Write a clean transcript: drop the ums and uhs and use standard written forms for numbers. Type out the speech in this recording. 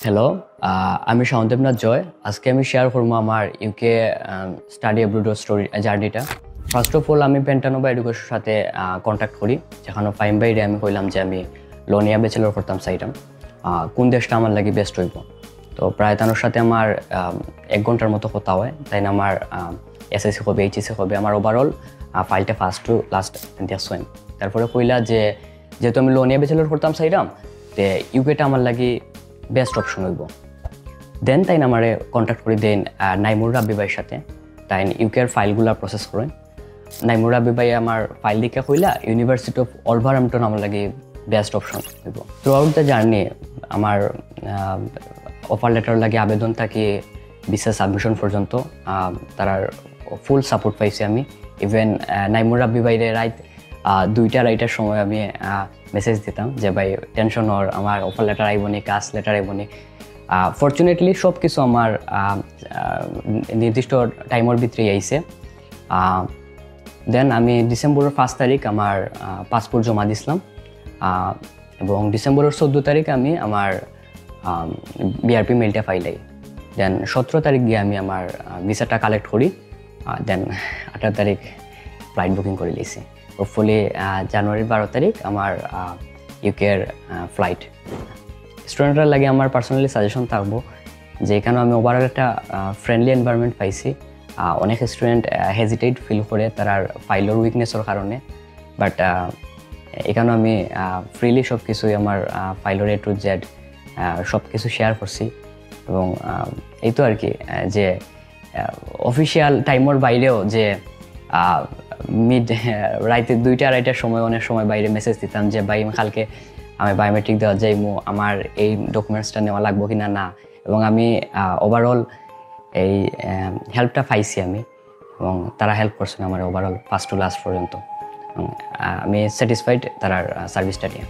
Hello, আমি শাওনদেবনাথ জয়। আজকে আমি শেয়ার করবো আমার ইউকে স্টাডি অ্যাব্রোড স্টোরি জার্নিটা। ফার্স্ট অফ অল আমি পেন্টানোভা এডুকেশনের সাথে কন্ট্যাক্ট করি, যেখানে ফাইম বাইরে আমি কইলাম যে আমি লোনিয়া ব্যাচেলর করতাম চাইতাম কোন দেশটা আমার লাগে বেস্ট হইব। তো প্রায় তানোর সাথে আমার 1 ঘন্টার মতো কথা হয়, তাই না আমার এসএসসি হবে, এইচএসসি হবে, আমার ওভারঅল ফাইলটা ফার্স্ট টু লাস্ট দেখছেন। তারপরে কইলা যে যেহেতু আমি লোনিয়া ব্যাচেলর করতাম চাইতাম, তে ইউকেটা আমার লাগি বেস্ট অপশন হইব। দেন তাই আমারে কন্ট্যাক্ট করে দেন নাইমুর রাব্বি ভাইয়ের সাথে। তাই ইউকের ফাইলগুলা প্রসেস করেন। নাইমুর রাব্বি ভাই আমার ফাইল দিকে কইলা ইউনিভার্সিটি অফ ওলভারহ্যাম্পটন আমার লাগে বেস্ট অপশন হইব। থ্রু আউট দ্য জার্নি আমার অফার লেটার লাগে আবেদন থাকি ভিসা সাবমিশন পর্যন্ত তার ফুল সাপোর্ট পাইছি আমি। ইভেন নাইমুর রাব্বি ভাইরে রাইট 2টা সময় আমি মেসেজ দিতাম যে ভাই টেনশন হওয়ার, আমার অফার লেটার আইবনি, কাস্ট লেটার আইবনি। ফর্চুনেটলি সব কিছু আমার নির্দিষ্ট টাইমের ভিতরেই আইছে। দেন আমি ডিসেম্বরের 1 তারিখ আমার পাসপোর্ট জমা দিছিলাম এবং ডিসেম্বরের 14 তারিখ আমি আমার বিআরপি মেলটা ফাইলাই। দেন 17 তারিখ গিয়ে আমি আমার ভিসাটা কালেক্ট করি। দেন 18 তারিখ ফ্লাইট বুকিং করে লিয়েছি। হোপফুলি জানুয়ারির 12 তারিখ আমার ইউকের ফ্লাইট। স্টুডেন্টরা লাগে আমার পার্সোনালি সাজেশন থাকবো যে এখানে আমি ওভারঅল একটা ফ্রেন্ডলি এনভায়রনমেন্ট পাইছি। অনেক স্টুডেন্ট হেজিটেট ফিল করে তার ফাইলের উইকনেসের কারণে, বাট এখানে আমি ফ্রিলি সব কিছুই আমার ফাইলের A to Z সব কিছু শেয়ার করছি। এবং এই তো আর কি, যে অফিসিয়াল টাইমের বাইরেও যে রাইতে 2টা-2:30টার সময় অনেক সময় বাইরে মেসেজ দিতাম যে ভাই কালকে আমি বায়োমেট্রিক দেওয়া যাইমু, আমার এই ডকুমেন্টসটা নেওয়া লাগবো কিনা না। এবং আমি ওভারঅল এই হেল্পটা পাইছি আমি, এবং তারা হেল্প করছেন আমার ওভারঅল ফার্স্ট টু লাস্ট পর্যন্ত। আমি স্যাটিসফাইড তার সার্ভিসটা নিয়ে।